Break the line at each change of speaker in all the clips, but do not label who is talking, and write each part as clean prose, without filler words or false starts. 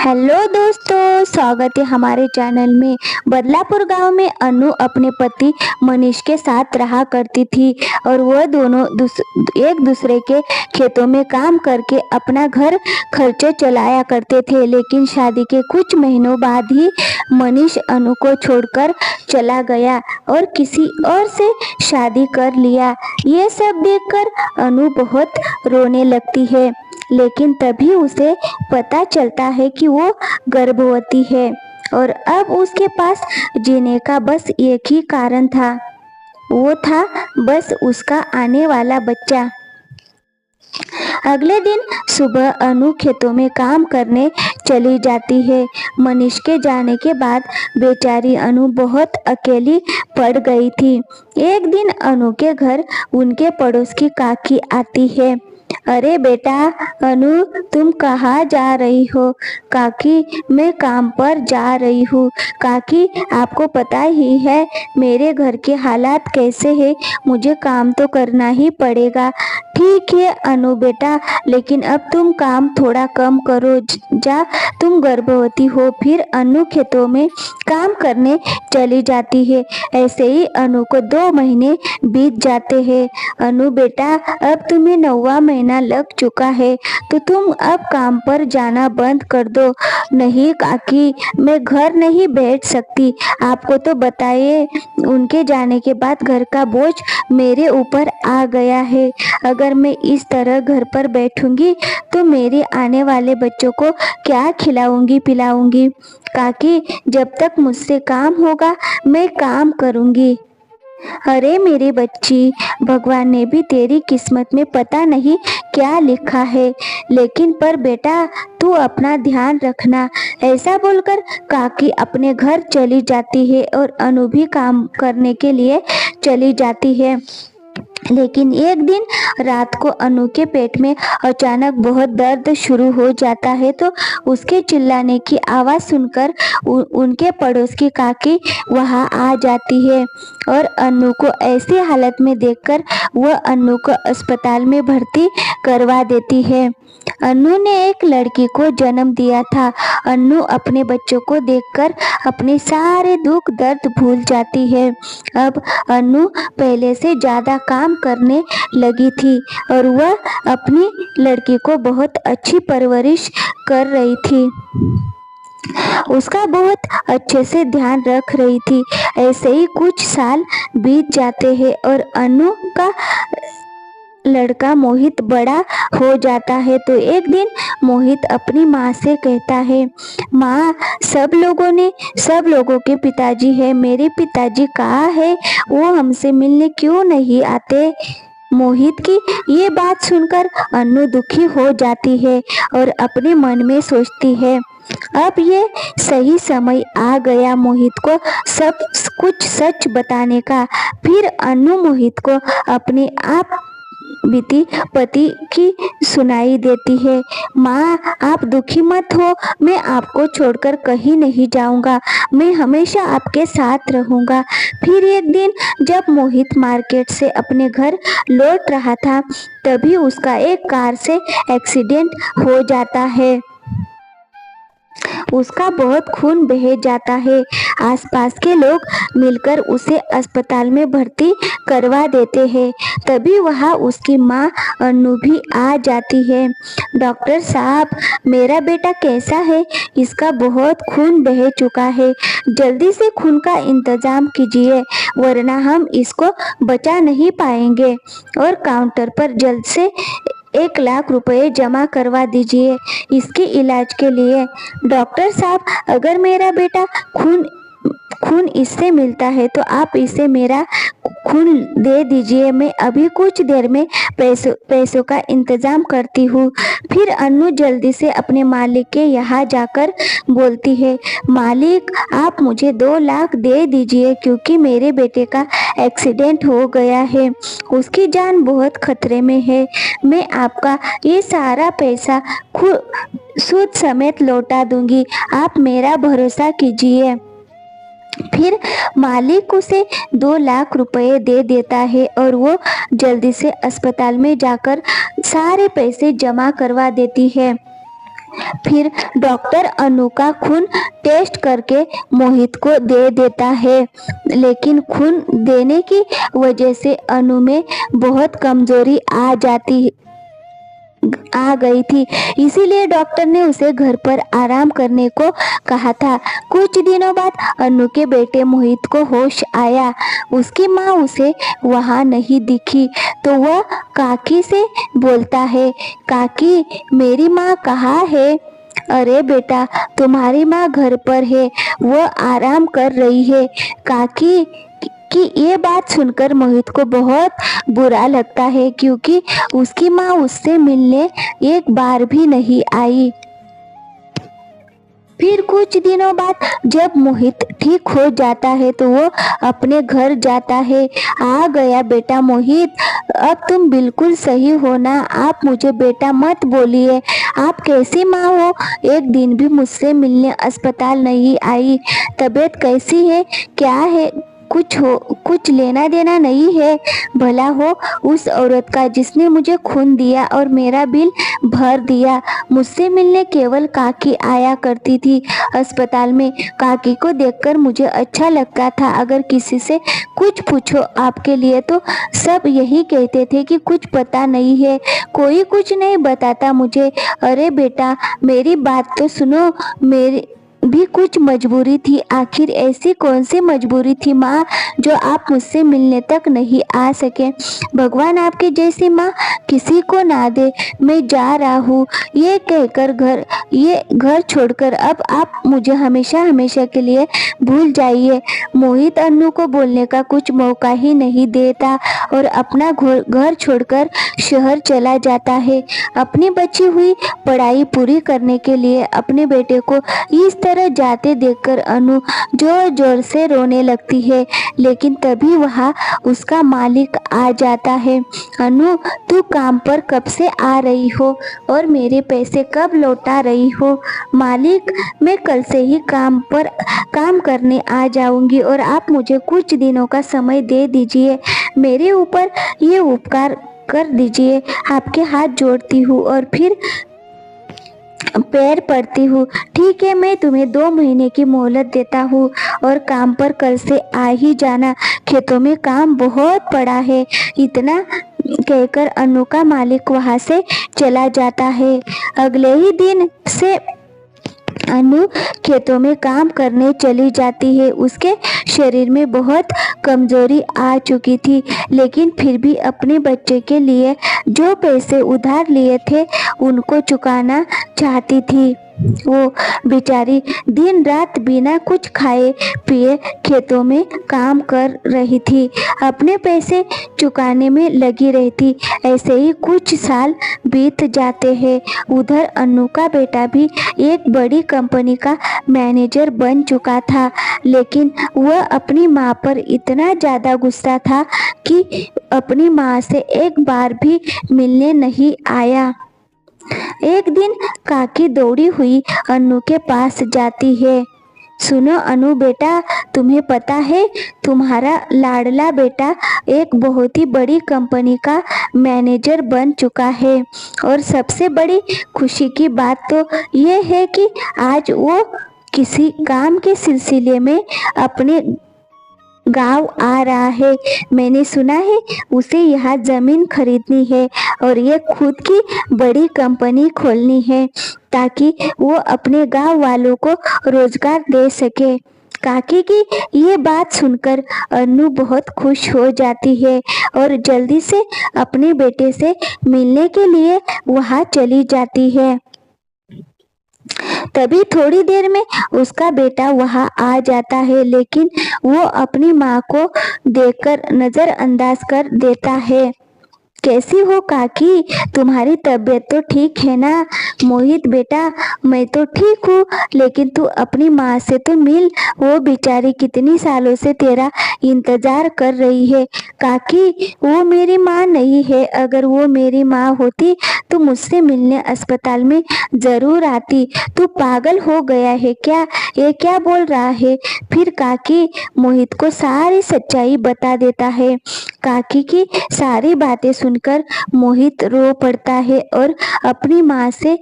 Hello दोस्तों, स्वागत है हमारे चैनल में। बदलापुर गांव में अनु अपने पति मनीष के साथ रहा करती थी और वह दोनों एक दूसरे के खेतों में काम करके अपना घर खर्चे चलाया करते थे। लेकिन शादी के कुछ महीनों बाद ही मनीष अनु को छोड़कर चला गया और किसी और से शादी कर लिया। ये सब देखकर अनु बहुत रोने लगती है, लेकिन तभी उसे पता चलता है कि वो गर्भवती है और अब उसके पास जीने का बस एक ही कारण था, वो था बस उसका आने वाला बच्चा। अगले दिन सुबह अनु खेतों में काम करने चली जाती है। मनीष के जाने के बाद बेचारी अनु बहुत अकेली पड़ गई थी। एक दिन अनु के घर उनके पड़ोस की काकी आती है। अरे बेटा अनु, तुम कहाँ जा रही हो? काकी, मैं काम पर जा रही हूँ। काकी, आपको पता ही है मेरे घर के हालात कैसे हैं, मुझे काम तो करना ही पड़ेगा। ठीक है अनु बेटा, लेकिन अब तुम काम थोड़ा कम करो, जा तुम गर्भवती हो। फिर अनु खेतों में काम करने चली जाती है। ऐसे ही अनु को 2 महीने बीत जाते हैं। अनु बेटा, अब तुम्हें 9वां महीना लग चुका है, तो तुम अब काम पर जाना बंद कर दो। नहीं काकी, मैं घर नहीं बैठ सकती। आपको तो बताइए, उनके जाने के बाद घर का बोझ मेरे ऊपर आ गया है। अगर मैं इस तरह घर पर बैठूंगी तो मेरे आने वाले बच्चों को क्या खिलाऊंगी पिलाऊंगी? काकी, जब तक मुझसे काम होगा मैं काम करूंगी। अरे मेरी बच्ची, भगवान ने भी तेरी किस्मत में पता नहीं क्या लिखा है, लेकिन पर बेटा तू अपना ध्यान रखना। ऐसा बोलकर काकी अपने घर चली जाती है और अनु भी काम करने के लिए चली जाती है। लेकिन एक दिन रात को अनु के पेट में अचानक बहुत दर्द शुरू हो जाता है, तो उसके चिल्लाने की आवाज़ सुनकर उनके पड़ोस की काकी वहां आ जाती है और अनु को ऐसी हालत में देखकर वह अनु को अस्पताल में भर्ती करवा देती है। अनु ने एक लड़की को जन्म दिया था। अनु अपने बच्चों को देखकर अपने सारे दुख दर्द भूल जाती है। अब अनु पहले से ज़्यादा काम करने लगी थी और वह अपनी लड़की को बहुत अच्छी परवरिश कर रही थी, उसका बहुत अच्छे से ध्यान रख रही थी। ऐसे ही कुछ साल बीत जाते हैं और अनु का लड़का मोहित बड़ा हो जाता है। तो एक दिन मोहित अपनी माँ से कहता है, माँ, सब लोगों के पिताजी है, मेरे पिताजी कहाँ है? वो हमसे मिलने क्यों नहीं आते? मोहित की ये बात सुनकर अनु दुखी हो जाती है और अपने मन में सोचती है, अब ये सही समय आ गया मोहित को सब कुछ सच बताने का। फिर अनु मोहित को अपने आप बीती पति की सुनाई देती है। माँ, आप दुखी मत हो, मैं आपको छोड़कर कहीं नहीं जाऊंगा, मैं हमेशा आपके साथ रहूंगा। फिर एक दिन जब मोहित मार्केट से अपने घर लौट रहा था, तभी उसका एक कार से एक्सीडेंट हो जाता है। उसका बहुत खून बह जाता है। आसपास के लोग मिलकर उसे अस्पताल में भर्ती करवा देते हैं। तभी वहाँ उसकी माँ अनु भी आ जाती है। डॉक्टर साहब, मेरा बेटा कैसा है? इसका बहुत खून बह चुका है, जल्दी से खून का इंतजाम कीजिए, वरना हम इसको बचा नहीं पाएंगे। और काउंटर पर जल्द से 1 लाख रुपए जमा करवा दीजिए इसके इलाज के लिए। डॉक्टर साहब, अगर मेरा बेटा खून इससे मिलता है तो आप इसे मेरा खून दे दीजिए, मैं अभी कुछ देर में पैसों का इंतजाम करती हूँ। फिर अनु जल्दी से अपने मालिक के यहाँ जाकर बोलती है, मालिक, आप मुझे 2 लाख दे दीजिए, क्योंकि मेरे बेटे का एक्सीडेंट हो गया है, उसकी जान बहुत खतरे में है। मैं आपका ये सारा पैसा सूद समेत लौटा दूंगी, आप मेरा भरोसा कीजिए। फिर मालिक उसे 2 लाख रुपए दे देता है और वो जल्दी से अस्पताल में जाकर सारे पैसे जमा करवा देती है। फिर डॉक्टर अनु का खून टेस्ट करके मोहित को दे देता है, लेकिन खून देने की वजह से अनु में बहुत कमजोरी आ गई थी, इसीलिए डॉक्टर ने उसे घर पर आराम करने को कहा था। कुछ दिनों बाद अनु के बेटे मोहित को होश आया। उसकी माँ उसे वहाँ नहीं दिखी तो वह काकी से बोलता है, काकी मेरी माँ कहाँ है? अरे बेटा, तुम्हारी माँ घर पर है, वो आराम कर रही है। काकी कि ये बात सुनकर मोहित को बहुत बुरा लगता है, क्योंकि उसकी माँ उससे मिलने एक बार भी नहीं आई। फिर कुछ दिनों बाद जब मोहित ठीक हो जाता है तो वो अपने घर जाता है। आ गया बेटा मोहित, अब तुम बिल्कुल सही हो ना? आप मुझे बेटा मत बोलिए। आप कैसी माँ हो? एक दिन भी मुझसे मिलने अस्पताल नहीं आई। तबीयत कैसी है? क्या है? कुछ लेना देना नहीं है? भला हो उस औरत का जिसने मुझे खून दिया और मेरा बिल भर दिया। मुझसे मिलने केवल काकी आया करती थी अस्पताल में। काकी को देखकर मुझे अच्छा लगता था। अगर किसी से कुछ पूछो आपके लिए तो सब यही कहते थे कि कुछ पता नहीं है, कोई कुछ नहीं बताता मुझे। अरे बेटा मेरी बात तो सुनो, मेरी भी कुछ मजबूरी थी। आखिर ऐसी कौन सी मजबूरी थी माँ जो आप मुझसे मिलने तक नहीं आ सके? भगवान आपके जैसी माँ किसी को ना दे। मैं जा रहा हूँ, ये कहकर घर छोड़कर अब आप मुझे हमेशा हमेशा के लिए भूल जाइए। मोहित अन्नू को बोलने का कुछ मौका ही नहीं देता और अपना घर छोड़कर शहर चला जाता है। अपनी बची हुई पढ़ाई पूरी करने के लिए अपने बेटे को इस तरह जाते देखकर अनु जोर जोर से रोने लगती है, लेकिन तभी वहाँ उसका मालिक आ जाता है। अनु, तू काम पर कब से आ रही हो और मेरे पैसे कब लौटा रही हो? मालिक, मैं कल से ही काम करने आ जाऊंगी और आप मुझे कुछ दिनों का समय दे दीजिए। मेरे ऊपर ये उपकार कर दीजिए। आपके हाथ जोड़ती हूँ और फिर पैर पड़ती हूँ। ठीक है, मैं तुम्हें 2 महीने की मोहलत देता हूँ और काम पर कल से आ ही जाना। खेतों में काम बहुत पड़ा है। इतना कहकर अनु का मालिक वहाँ से चला जाता है। अगले ही दिन से अनु खेतों में काम करने चली जाती है। उसके शरीर में बहुत कमजोरी आ चुकी थी, लेकिन फिर भी अपने बच्चे के लिए जो पैसे उधार लिए थे उनको चुकाना चाहती थी। वो बेचारी दिन रात बिना कुछ खाए पिए खेतों में काम कर रही थी, अपने पैसे चुकाने में लगी रहती। ऐसे ही कुछ साल बीत जाते हैं। उधर अनु का बेटा भी एक बड़ी कंपनी का मैनेजर बन चुका था, लेकिन वह अपनी माँ पर इतना ज़्यादा गुस्सा था कि अपनी माँ से एक बार भी मिलने नहीं आया। एक दिन काकी दौड़ी हुई अनु के पास जाती है। सुनो अनु बेटा, तुम्हें पता है तुम्हारा लाडला बेटा एक बहुत ही बड़ी कंपनी का मैनेजर बन चुका है, और सबसे बड़ी खुशी की बात तो ये है कि आज वो किसी काम के सिलसिले में अपने गांव आ रहा है। मैंने सुना है उसे यहाँ जमीन खरीदनी है और ये खुद की बड़ी कंपनी खोलनी है, ताकि वो अपने गांव वालों को रोजगार दे सके। काकी की ये बात सुनकर अनु बहुत खुश हो जाती है और जल्दी से अपने बेटे से मिलने के लिए वहाँ चली जाती है। तभी थोड़ी देर में उसका बेटा वहाँ आ जाता है, लेकिन वो अपनी माँ को देखकर नजरअंदाज कर देता है। कैसी हो काकी? तुम्हारी तबीयत तो ठीक है ना? मोहित बेटा, मैं तो ठीक हूँ, लेकिन तू अपनी माँ से तो मिल। वो बेचारी कितनी सालों से तेरा इंतजार कर रही है। काकी, वो मेरी माँ नहीं है। अगर वो मेरी माँ होती तो मुझसे मिलने अस्पताल में जरूर आती। तू पागल हो गया है क्या? ये क्या बोल रहा है? फिर काकी मोहित को सारी सच्चाई बता देता है। काकी की सारी बातें सुन सुनकर मोहित रो पड़ता है और अपनी माँ से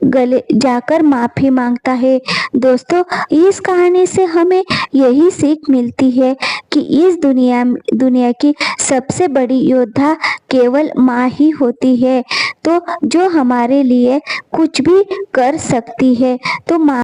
गले जाकर माफी मांगता है। दोस्तों, इस कहानी से हमें यही सीख मिलती है कि इस दुनिया की सबसे बड़ी योद्धा केवल माँ ही होती है, तो जो हमारे लिए कुछ भी कर सकती है। तो माँ